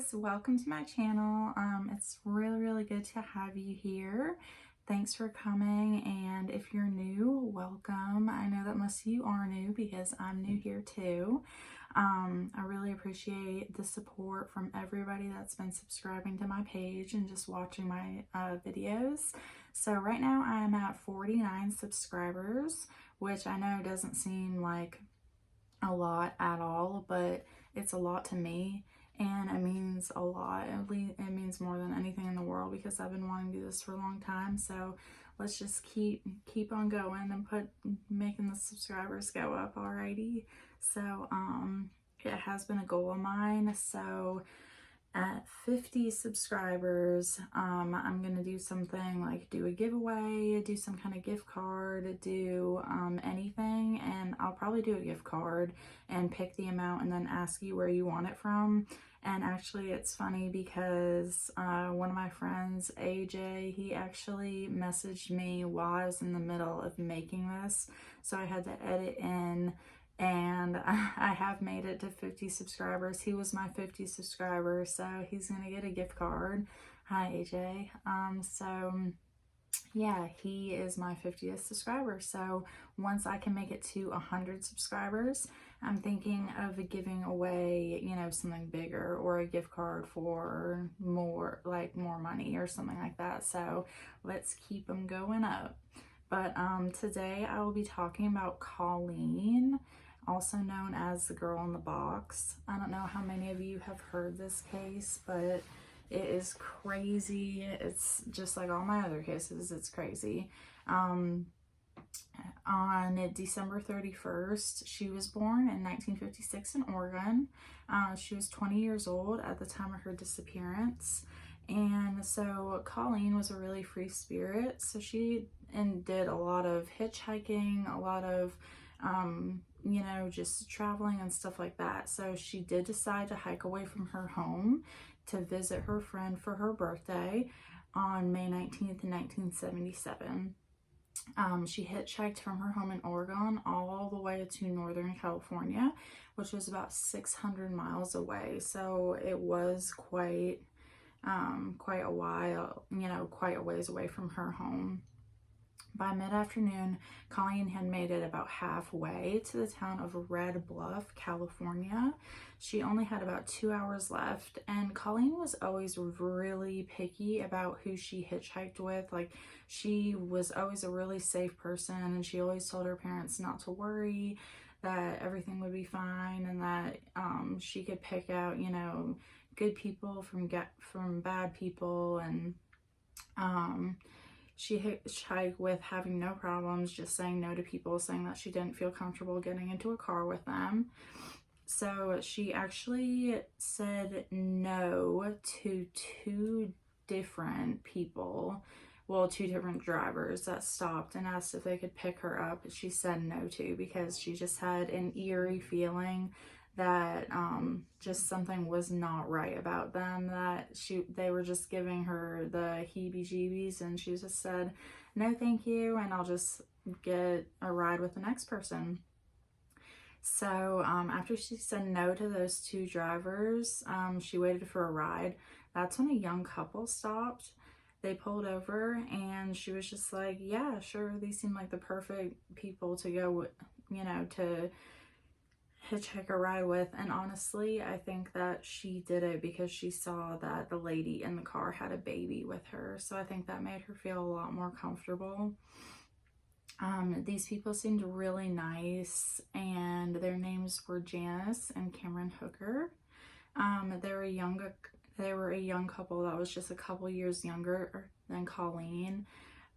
guys, welcome to my channel. It's really good to have you here. Thanks for coming, and if you're new, welcome. I know that most of you are new because I'm new here too. I really appreciate the support from everybody that's been subscribing to my page and just watching my videos. So right now I'm at 49 subscribers, which I know doesn't seem like a lot at all, but it's a lot to me, and it means a lot. It means more than anything in the world because I've been wanting to do this for a long time. So let's just keep on going and making the subscribers go up. Alrighty. So it has been a goal of mine. So at 50 subscribers, I'm gonna do something like do a giveaway, do some kind of gift card, do anything, and I'll probably do a gift card and pick the amount and then ask you where you want it from. And actually it's funny because one of my friends, AJ, he actually messaged me while I was in the middle of making this, so I had to edit in, and I have made it to 50 subscribers. He was my 50 subscriber, so he's gonna get a gift card. Hi AJ. So yeah, he is my 50th subscriber. So once I can make it to 100 subscribers, I'm thinking of giving away, you know, something bigger, or a gift card for more money or something like that. So let's keep them going up. But today I will be talking about Colleen, also known as the girl in the box. I don't know how many of you have heard this case, but it is crazy. It's just like all my other cases, it's crazy. On December 31st, she was born in 1956 in Oregon. She was 20 years old at the time of her disappearance. And so Colleen was a really free spirit. So she did a lot of hitchhiking, a lot of you know, just traveling and stuff like that. So she did decide to hike away from her home to visit her friend for her birthday on May 19th in 1977. She hitchhiked from her home in Oregon all the way to Northern California, which was about 600 miles away. So it was quite a while, you know, quite a ways away from her home. By mid-afternoon, Colleen had made it about halfway to the town of Red Bluff, California. She only had about 2 hours left, and Colleen was always really picky about who she hitchhiked with. Like, she was always a really safe person, and she always told her parents not to worry, that everything would be fine, and that she could pick out, you know, good people from bad people. And she hitchhiked with having no problems, just saying no to people, saying that she didn't feel comfortable getting into a car with them. So she actually said no to two different people, well, two different drivers that stopped and asked if they could pick her up. She said no to, because she just had an eerie feeling that just something was not right about them, that they were just giving her the heebie-jeebies, and she just said no thank you, and I'll just get a ride with the next person. So after she said no to those two drivers, she waited for a ride. That's when a young couple stopped. They pulled over, and she was just like, yeah, sure, these seem like the perfect people to go, you know, to hitchhike a ride with. And honestly, I think that she did it because she saw that the lady in the car had a baby with her, so I think that made her feel a lot more comfortable. These people seemed really nice, and their names were Janice and Cameron Hooker. They were a young couple that was just a couple years younger than Colleen.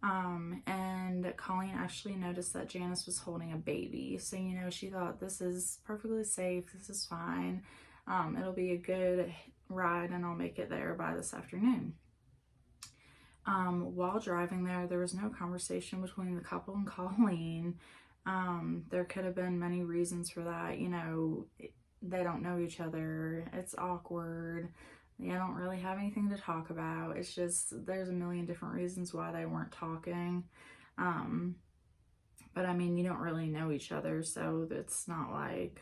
And Colleen actually noticed that Janice was holding a baby. So, you know, she thought, this is perfectly safe. This is fine. It'll be a good ride, and I'll make it there by this afternoon. While driving there was no conversation between the couple and Colleen. There could have been many reasons for that. You know, they don't know each other. It's awkward. They don't really have anything to talk about. It's just, there's a million different reasons why they weren't talking. But I mean, you don't really know each other, so it's not like,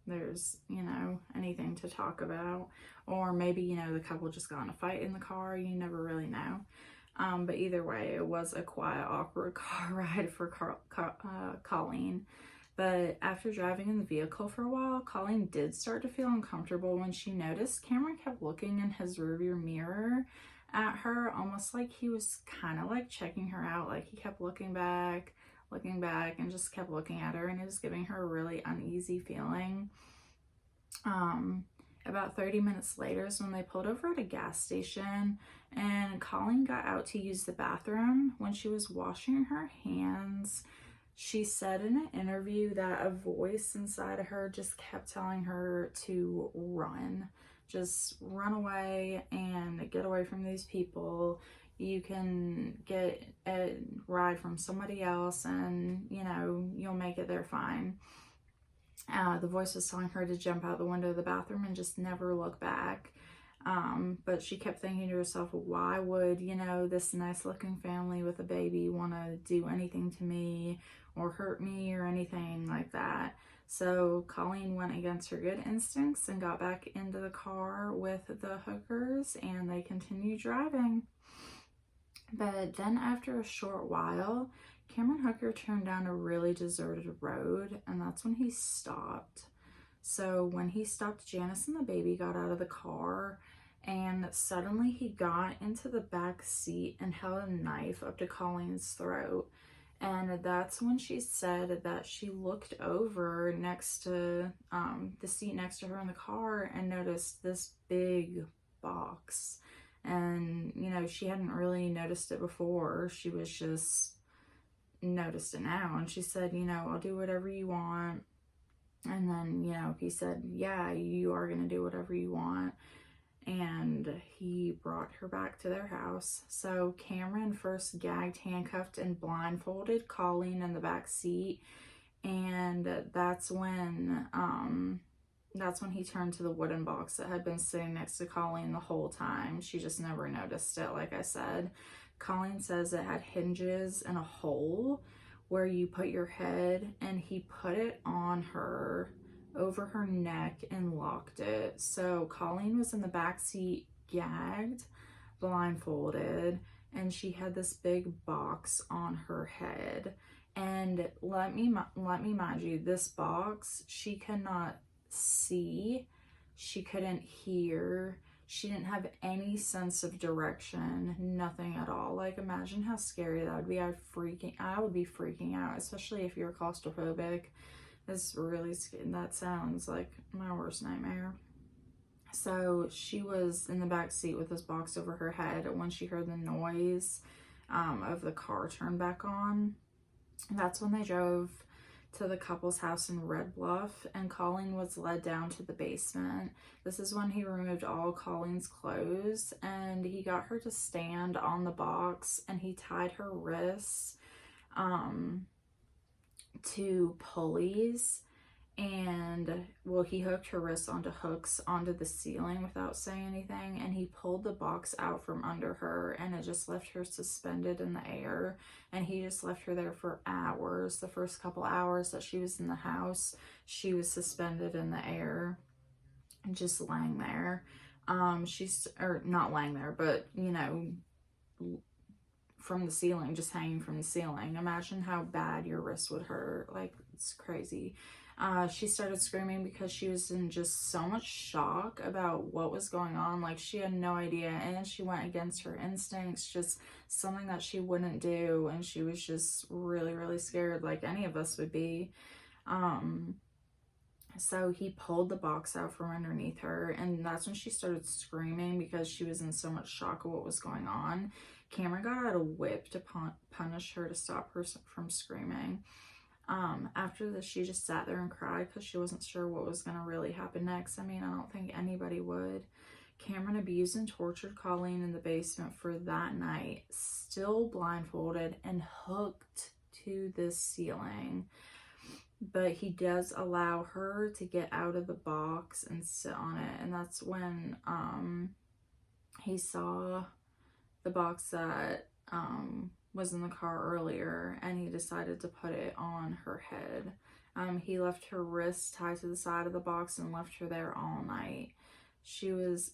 there's, you know, anything to talk about. Or maybe, you know, the couple just got in a fight in the car. You never really know. But either way, it was a quiet, awkward car ride for Colleen. But after driving in the vehicle for a while, Colleen did start to feel uncomfortable when she noticed Cameron kept looking in his rearview mirror at her, almost like he was kind of like checking her out. Like he kept looking back, and just kept looking at her, and it was giving her a really uneasy feeling. About 30 minutes later is when they pulled over at a gas station, and Colleen got out to use the bathroom. When she was washing her hands, she said in an interview that a voice inside of her just kept telling her to run. Just run away and get away from these people. You can get a ride from somebody else and, you know, you'll make it there fine. The voice was telling her to jump out the window of the bathroom and just never look back. But she kept thinking to herself, why would, you know, this nice looking family with a baby want to do anything to me or hurt me or anything like that? So Colleen went against her good instincts and got back into the car with the hookers, and they continued driving. But then after a short while, Cameron Hooker turned down a really deserted road, and that's when he stopped. So when he stopped, Janice and the baby got out of the car, and suddenly he got into the back seat and held a knife up to Colleen's throat. And that's when she said that she looked over next to the seat next to her in the car and noticed this big box. And, you know, she hadn't really noticed it before. She was just noticed it now. And she said, you know, I'll do whatever you want. And then, you know, he said, yeah, you are going to do whatever you want. And he brought her back to their house. So Cameron first gagged, handcuffed, and blindfolded Colleen in the back seat. And that's when he turned to the wooden box that had been sitting next to Colleen the whole time. She just never noticed it, like I said. Colleen says it had hinges and a hole where you put your head, and he put it on her over her neck and locked it. So Colleen was in the back seat, gagged, blindfolded, and she had this big box on her head. And let me mind you, this box, she could not see, she couldn't hear, she didn't have any sense of direction, nothing at all. Like, imagine how scary that would be. I would be freaking out, especially if you're claustrophobic. It's really scary. That sounds like my worst nightmare. So she was in the back seat with this box over her head when she heard the noise of the car turn back on. That's when they drove to the couple's house in Red Bluff, and Colleen was led down to the basement. This is when he removed all Colleen's clothes, and he got her to stand on the box, and he tied her wrists to pulleys, and well, he hooked her wrists onto hooks onto the ceiling without saying anything, and he pulled the box out from under her, and it just left her suspended in the air. And he just left her there for hours. The first couple hours that she was in the house, she was suspended in the air and just laying there. Or not laying there, but, you know, from the ceiling, just hanging from the ceiling. Imagine how bad your wrist would hurt. Like, it's crazy. She started screaming because she was in just so much shock about what was going on. Like, she had no idea, and she went against her instincts, just something that she wouldn't do, and she was just really, really scared, like any of us would be. So he pulled the box out from underneath her, and that's when she started screaming because she was in so much shock of what was going on. Cameron got out a whip to punish her to stop her from screaming. After this, she just sat there and cried because she wasn't sure what was going to really happen next. I mean, I don't think anybody would. Cameron abused and tortured Colleen in the basement for that night, still blindfolded and hooked to the ceiling. But he does allow her to get out of the box and sit on it. And that's when he saw the box that was in the car earlier, and he decided to put it on her head. He left her wrists tied to the side of the box and left her there all night. She was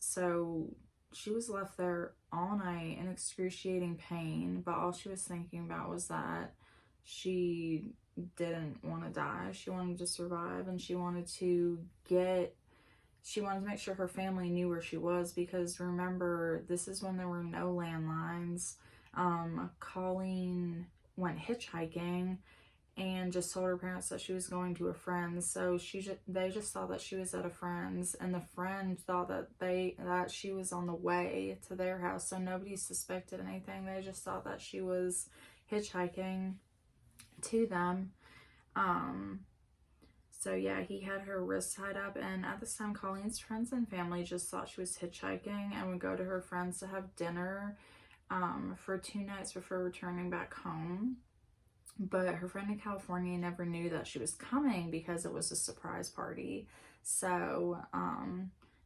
left there all night in excruciating pain, but all she was thinking about was that she didn't want to die. She wanted to survive, and she wanted to make sure her family knew where she was, because remember, this is when there were no landlines. Colleen went hitchhiking and just told her parents that she was going to a friend's. So they just thought that she was at a friend's, and the friend thought that she was on the way to their house. So nobody suspected anything. They just thought that she was hitchhiking to them. So yeah, he had her wrists tied up, and at this time, Colleen's friends and family just thought she was hitchhiking and would go to her friends to have dinner for 2 nights before returning back home. But her friend in California never knew that she was coming because it was a surprise party. So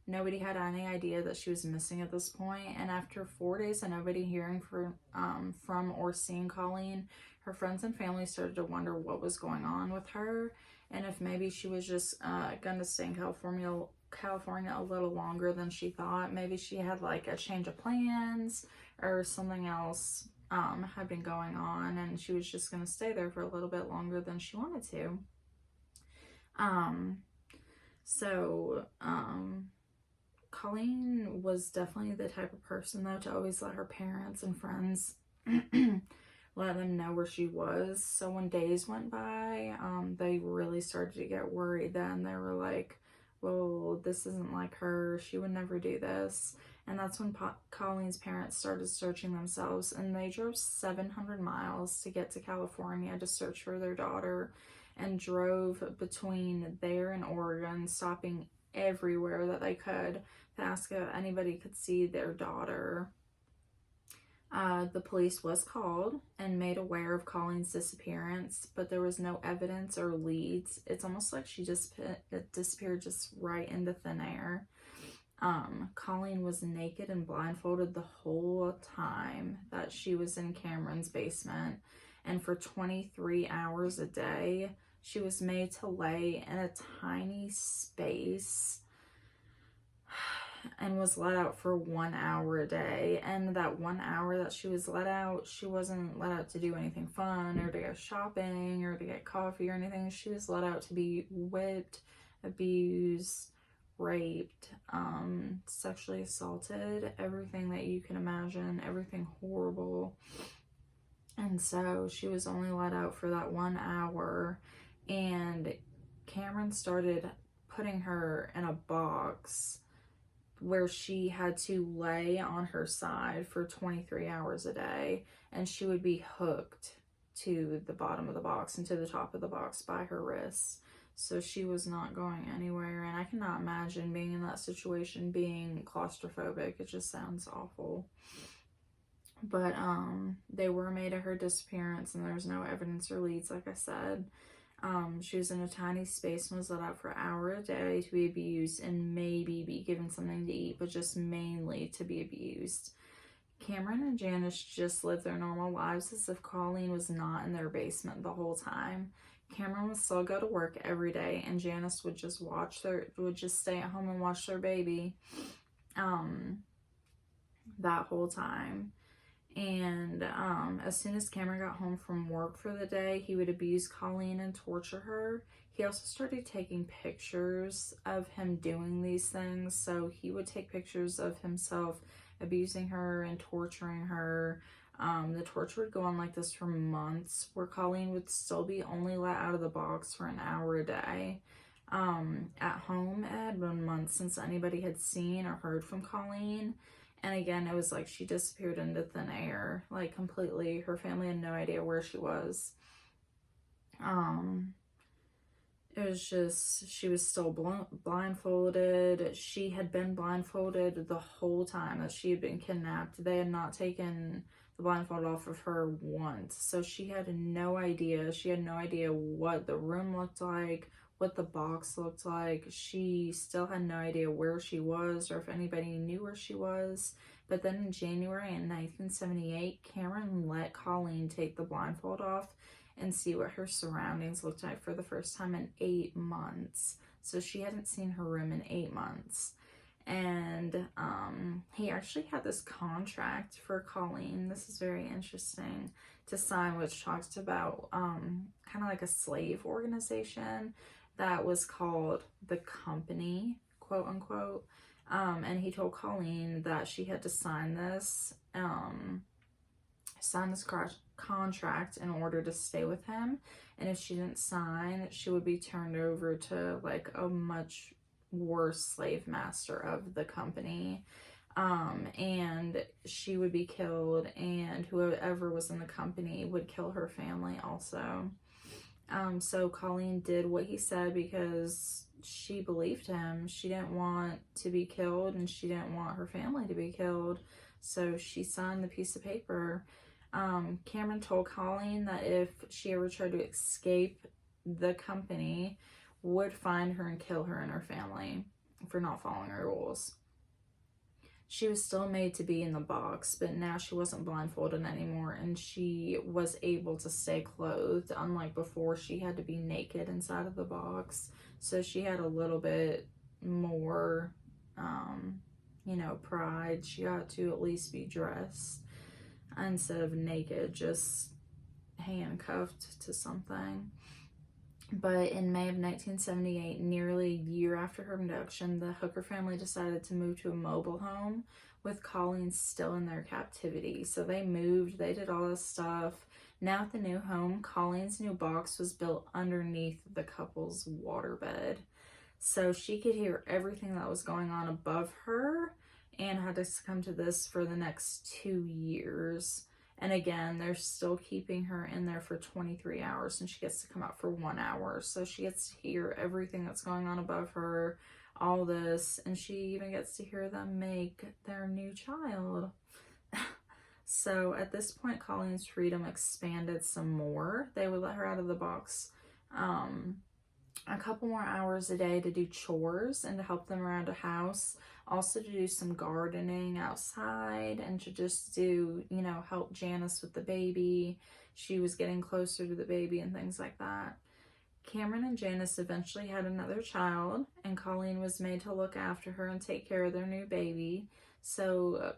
nobody had any idea that she was missing at this point. And after 4 days of nobody hearing from or seeing Colleen, her friends and family started to wonder what was going on with her, and if maybe she was just going to stay in California a little longer than she thought. Maybe she had like a change of plans or something else had been going on, and she was just going to stay there for a little bit longer than she wanted to. Colleen was definitely the type of person, though, to always let her parents and friends let them know where she was. So when days went by, they really started to get worried then. They were like, well, this isn't like her. She would never do this. And that's when Colleen's parents started searching themselves, and they drove 700 miles to get to California to search for their daughter, and drove between there and Oregon, stopping everywhere that they could to ask if anybody could see their daughter. The police was called and made aware of Colleen's disappearance, but there was no evidence or leads. It's almost like she just disappeared just right into thin air. Colleen was naked and blindfolded the whole time that she was in Cameron's basement, and for 23 hours a day, she was made to lay in a tiny space and was let out for 1 hour a day. And that 1 hour that she was let out, she wasn't let out to do anything fun or to go shopping or to get coffee or anything. She was let out to be whipped, abused, raped, sexually assaulted, everything that you can imagine, everything horrible. And so she was only let out for that 1 hour, and Cameron started putting her in a box where she had to lay on her side for 23 hours a day, and she would be hooked to the bottom of the box and to the top of the box by her wrists. So she was not going anywhere, and I cannot imagine being in that situation, being claustrophobic. It just sounds awful. But they were made of her disappearance, and there's no evidence or leads, like I said. She was in a tiny space and was let out for an hour a day to be abused and maybe be given something to eat, but just mainly to be abused. Cameron and Janice just lived their normal lives as if Colleen was not in their basement the whole time. Cameron would still go to work every day, and Janice would just stay at home and watch their baby that whole time. And as soon as Cameron got home from work for the day, he would abuse Colleen and torture her. He also started taking pictures of him doing these things. So he would take pictures of himself abusing her and torturing her. The torture would go on like this for months, where Colleen would still be only let out of the box for an hour a day. At home, it had been months since anybody had seen or heard from Colleen. And again, it was like she disappeared into thin air, like completely. Her family had no idea where she was. It was just, she was still blindfolded. She had been blindfolded the whole time that she had been kidnapped. They had not taken the blindfold off of her once. So she had no idea. She had no idea what the room looked like, what the box looked like. She still had no idea where she was or if anybody knew where she was. But then in January in 1978, Cameron let Colleen take the blindfold off and see what her surroundings looked like for the first time in 8 months. So she hadn't seen her room in 8 months. And he actually had this contract for Colleen. This is very interesting to sign, which talks about kind of like a slave organization that was called the Company, quote unquote. And he told Colleen that she had to sign this contract in order to stay with him, and if she didn't sign, she would be turned over to like a much worse slave master of the company, and she would be killed, and whoever was in the company would kill her family also. So Colleen did what he said because she believed him. She didn't want to be killed, and she didn't want her family to be killed, so she signed the piece of paper. Cameron told Colleen that if she ever tried to escape, the company would find her and kill her and her family for not following her rules. She was still made to be in the box, but now she wasn't blindfolded anymore, and she was able to stay clothed. Unlike before, she had to be naked inside of the box. So she had a little bit more, pride. She got to at least be dressed instead of naked, just handcuffed to something. But in May of 1978, nearly a year after her abduction, the Hooker family decided to move to a mobile home with Colleen still in their captivity. So they moved, they did all this stuff. Now at the new home, Colleen's new box was built underneath the couple's waterbed. So she could hear everything that was going on above her, and had to succumb to this for the next 2 years. And again, they're still keeping her in there for 23 hours, and she gets to come out for 1 hour. So she gets to hear everything that's going on above her, all this, and she even gets to hear them make their new child. So at this point, Colleen's freedom expanded some more. They would let her out of the box a couple more hours a day to do chores and to help them around a house. Also to do some gardening outside, and to just do, help Janice with the baby. She was getting closer to the baby and things like that. Cameron and Janice eventually had another child, and Colleen was made to look after her and take care of their new baby. So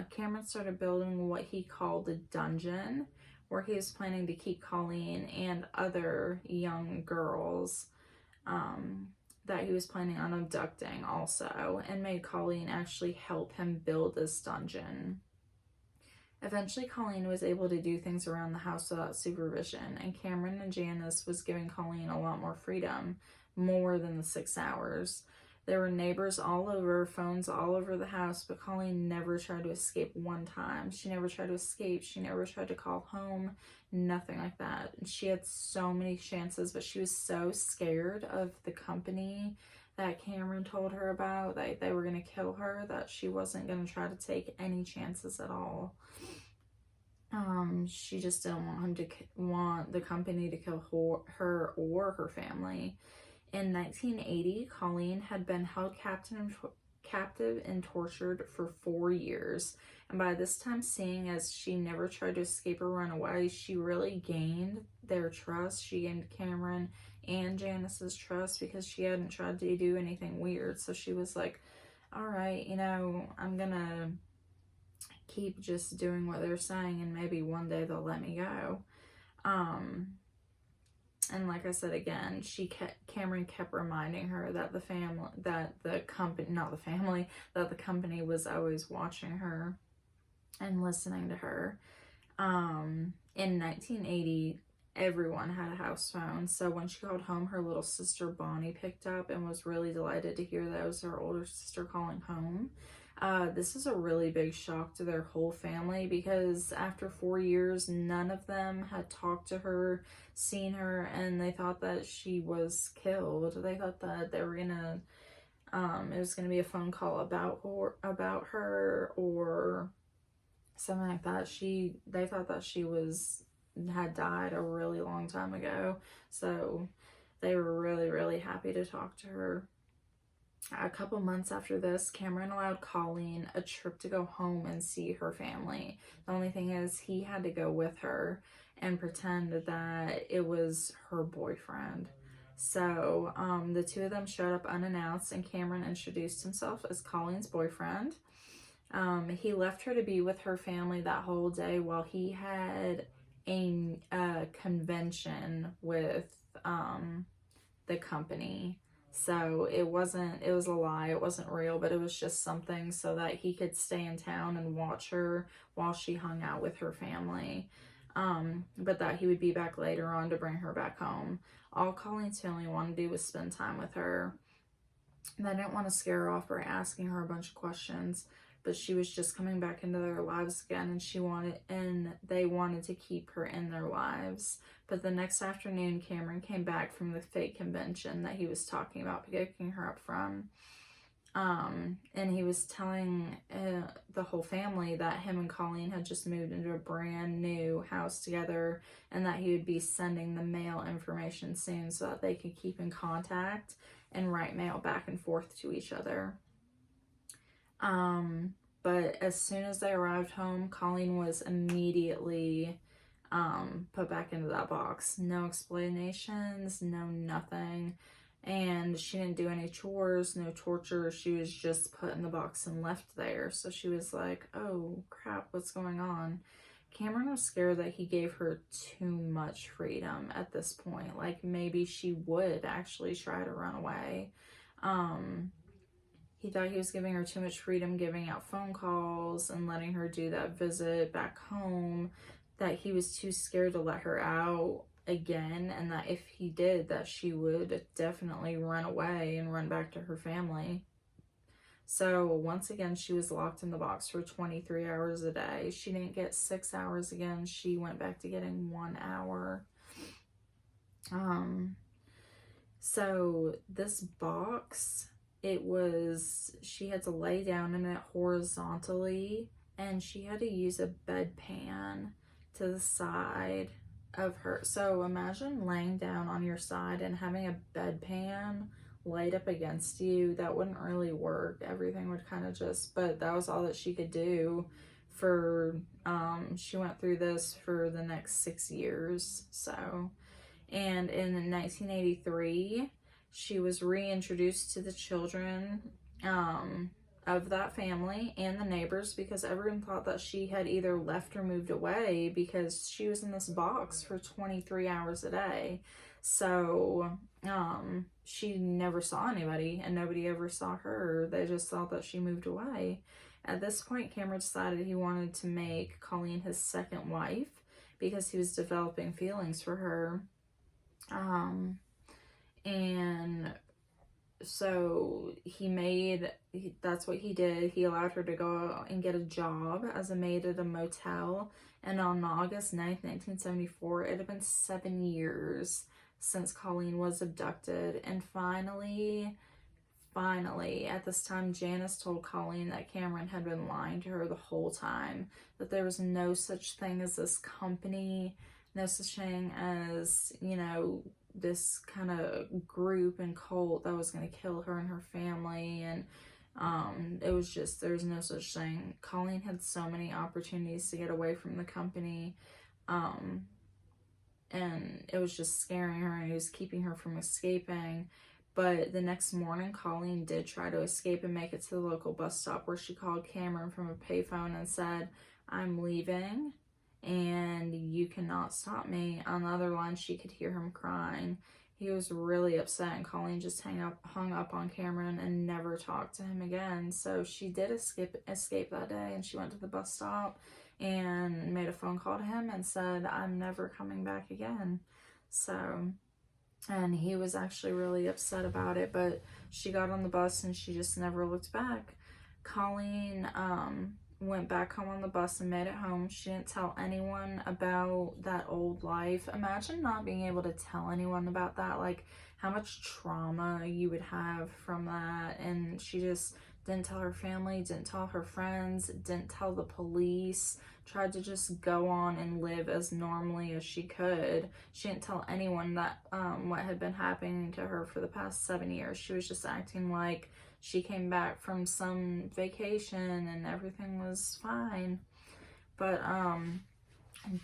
Cameron started building what he called a dungeon, where he was planning to keep Colleen and other young girls that he was planning on abducting also, and made Colleen actually help him build this dungeon. Eventually, Colleen was able to do things around the house without supervision, and Cameron and Janice was giving Colleen a lot more freedom, more than the 6 hours. There were neighbors all over, phones all over the house, but Colleen never tried to escape one time. She never tried to escape. She never tried to call home. Nothing like that. She had so many chances, but she was so scared of the company that Cameron told her about, that they were going to kill her, that she wasn't going to try to take any chances at all. She just didn't want the company to kill her or her family. In 1980, Colleen had been held captive and tortured for 4 years. And by this time, seeing as she never tried to escape or run away, she really gained their trust. She gained Cameron and Janice's trust because she hadn't tried to do anything weird. So she was like, all right, I'm gonna keep just doing what they're saying, and maybe one day they'll let me go. And like I said again, Cameron kept reminding her that the company was always watching her and listening to her. In 1980, everyone had a house phone. So when she called home, her little sister Bonnie picked up and was really delighted to hear that it was her older sister calling home. This is a really big shock to their whole family, because after 4 years, none of them had talked to her, seen her, and they thought that she was killed. They thought that they were gonna, it was gonna be a phone call about her or something like that. They thought that she had died a really long time ago. So they were really, really happy to talk to her. A couple months after this, Cameron allowed Colleen a trip to go home and see her family. The only thing is, he had to go with her, and pretend that it was her boyfriend. So the two of them showed up unannounced, and Cameron introduced himself as Colleen's boyfriend. He left her to be with her family that whole day while he had a convention with the company. So it was a lie, it wasn't real, but it was just something so that he could stay in town and watch her while she hung out with her family. But that he would be back later on to bring her back home. All Colleen's family wanted to do was spend time with her. They didn't want to scare her off by asking her a bunch of questions, but she was just coming back into their lives again, and they wanted to keep her in their lives. But the next afternoon, Cameron came back from the fake convention that he was talking about picking her up from. And he was telling the whole family that him and Colleen had just moved into a brand new house together, and that he would be sending the mail information soon so that they could keep in contact and write mail back and forth to each other. But as soon as they arrived home, Colleen was immediately put back into that box. No explanations, no nothing. And she didn't do any chores, no torture. She was just put in the box and left there. So she was like, oh crap, what's going on? Cameron was scared that he gave her too much freedom at this point. Like maybe she would actually try to run away. He thought he was giving her too much freedom, giving out phone calls and letting her do that visit back home, that he was too scared to let her out again, and that if he did, that she would definitely run away and run back to her family. So once again, she was locked in the box for 23 hours a day. She didn't get 6 hours again. She went back to getting 1 hour. So this box, she had to lay down in it horizontally, and she had to use a bedpan to the side of her. So imagine laying down on your side and having a bedpan laid up against you. That wouldn't really work. Everything would kind of but that was all that she could do for, she went through this for the next 6 years. So, and in 1983, she was reintroduced to the children of that family and the neighbors, because everyone thought that she had either left or moved away because she was in this box for 23 hours a day. So she never saw anybody, and nobody ever saw her. They just thought that she moved away. At this point, Cameron decided he wanted to make Colleen his second wife because he was developing feelings for her. And so that's what he did. He allowed her to go and get a job as a maid at a motel. And on August 9th, 1974, it had been 7 years since Colleen was abducted. And finally, at this time, Janice told Colleen that Cameron had been lying to her the whole time, that there was no such thing as this company, no such thing as, this kind of group and cult that was going to kill her and her family. And it was just, there's no such thing. Colleen had so many opportunities to get away from the company, and it was just scaring her, and it was keeping her from escaping. But the next morning, Colleen did try to escape and make it to the local bus stop, where she called Cameron from a payphone and said, "I'm leaving and you cannot stop me." On the other line, she could hear him crying. He was really upset, and Colleen just hung up on Cameron and never talked to him again. So she did escape that day, and she went to the bus stop and made a phone call to him and said, "I'm never coming back again." So, and he was actually really upset about it, but she got on the bus and she just never looked back. Colleen went back home on the bus and made it home. She didn't tell anyone about that old life. Imagine not being able to tell anyone about that, like how much trauma you would have from that. And she just didn't tell her family, didn't tell her friends, didn't tell the police, tried to just go on and live as normally as she could. She didn't tell anyone that what had been happening to her for the past 7 years. She was just acting like she came back from some vacation and everything was fine. But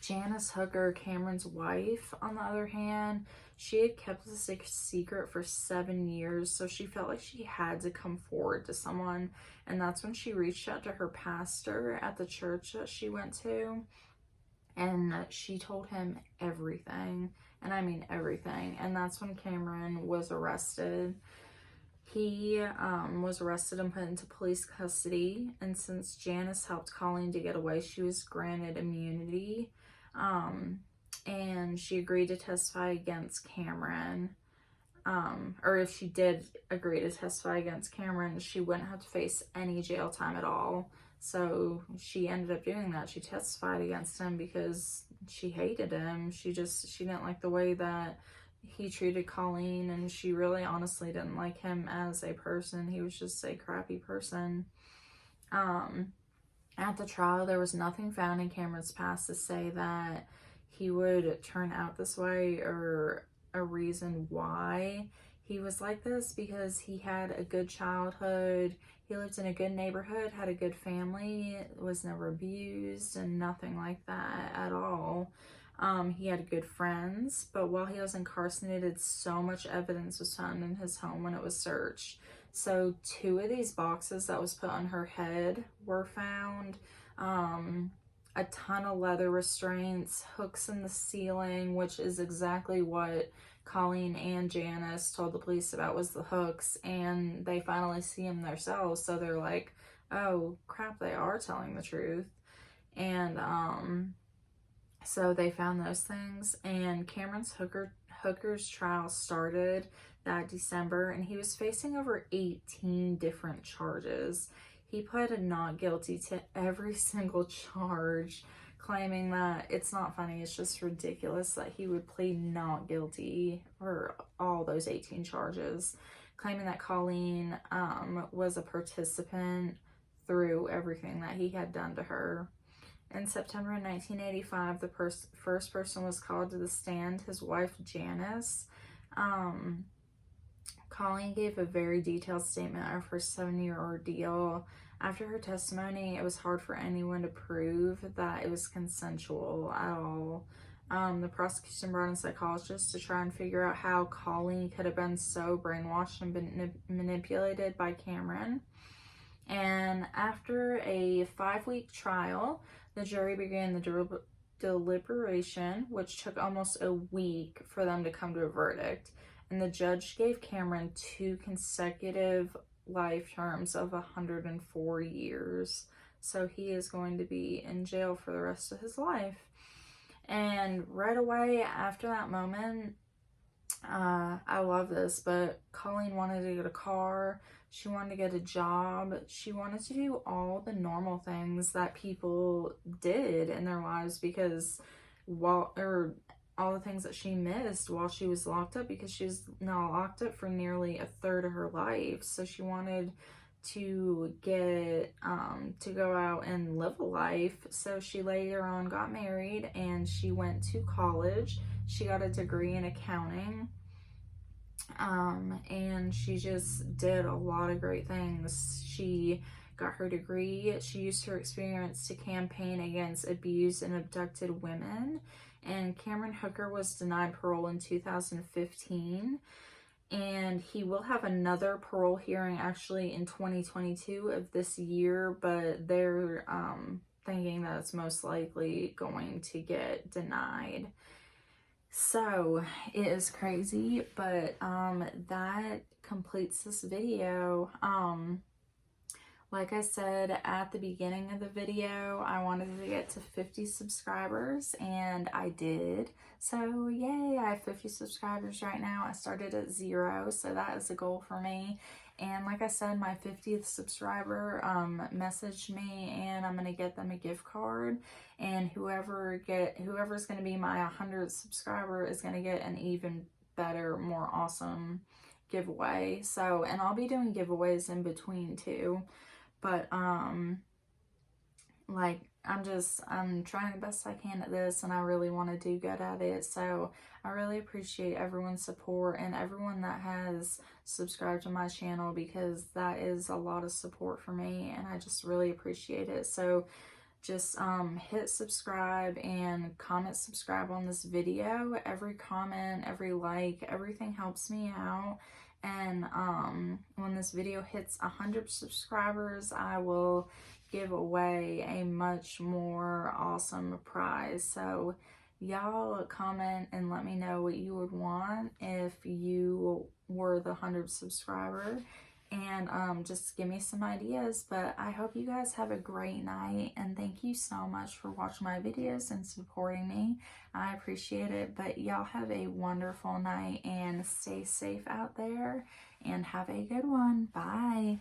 Janice Hooker, Cameron's wife, on the other hand, she had kept this secret for 7 years, so she felt like she had to come forward to someone, and that's when she reached out to her pastor at the church that she went to, and she told him everything, and I mean everything, and that's when Cameron was arrested. He was arrested and put into police custody, and since Janice helped Colleen to get away, she was granted immunity, and she agreed to testify against Cameron, or if she did agree to testify against Cameron, she wouldn't have to face any jail time at all. So she ended up doing that. She testified against him because she hated him. She didn't like the way that he treated Colleen, and she really honestly didn't like him as a person. He was just a crappy person. At the trial, there was nothing found in Cameron's past to say that he would turn out this way or a reason why he was like this, because he had a good childhood, he lived in a good neighborhood, had a good family, was never abused, and nothing like that at all. He had good friends, but while he was incarcerated, so much evidence was found in his home when it was searched. So 2 of these boxes that was put on her head were found. A ton of leather restraints, hooks in the ceiling, which is exactly what Colleen and Janice told the police about, was the hooks, and they finally see them themselves, so they're like, oh crap, they are telling the truth. And so they found those things, and Cameron's Hooker's trial started that December, and he was facing over 18 different charges. He pled not guilty to every single charge, claiming that it's not funny, it's just ridiculous that he would plead not guilty for all those 18 charges, claiming that Colleen was a participant through everything that he had done to her. In September 1985, the first person was called to the stand, his wife Janice. Colleen gave a very detailed statement of her 7-year ordeal. After her testimony, it was hard for anyone to prove that it was consensual at all. The prosecution brought in psychologists to try and figure out how Colleen could have been so brainwashed and been manipulated by Cameron. And after a 5-week trial, the jury began the deliberation, which took almost a week for them to come to a verdict. And the judge gave Cameron 2 consecutive life terms of 104 years. So he is going to be in jail for the rest of his life. And right away after that moment, I love this, but Colleen wanted to get a car, she wanted to get a job, she wanted to do all the normal things that people did in their lives, because all the things that she missed while she was locked up, because she was now locked up for nearly a third of her life. So she wanted to get to go out and live a life. So she later on got married and she went to college. She got a degree in accounting, and she just did a lot of great things. She got her degree. She used her experience to campaign against abused and abducted women. And Cameron Hooker was denied parole in 2015. And he will have another parole hearing actually in 2022 of this year, but they're thinking that it's most likely going to get denied. So it is crazy, but that completes this video. Like I said at the beginning of the video, I wanted to get to 50 subscribers, and I did. So yay, I have 50 subscribers right now. I started at 0, so that is a goal for me. And like I said, my 50th subscriber messaged me, and I'm gonna get them a gift card. And whoever's gonna be my 100th subscriber is gonna get an even better, more awesome giveaway. So, and I'll be doing giveaways in between too. But like, I'm trying the best I can at this, and I really want to do good at it. So I really appreciate everyone's support and everyone that has subscribed to my channel, because that is a lot of support for me, and I just really appreciate it. So just hit subscribe and comment subscribe on this video. Every comment, every like, everything helps me out. And when this video hits 100 subscribers, I will give away a much more awesome prize. So y'all comment and let me know what you would want if you were the 100 subscriber, and just give me some ideas. But I hope you guys have a great night, and thank you so much for watching my videos and supporting me. I appreciate it. But y'all have a wonderful night and stay safe out there, and have a good one. Bye.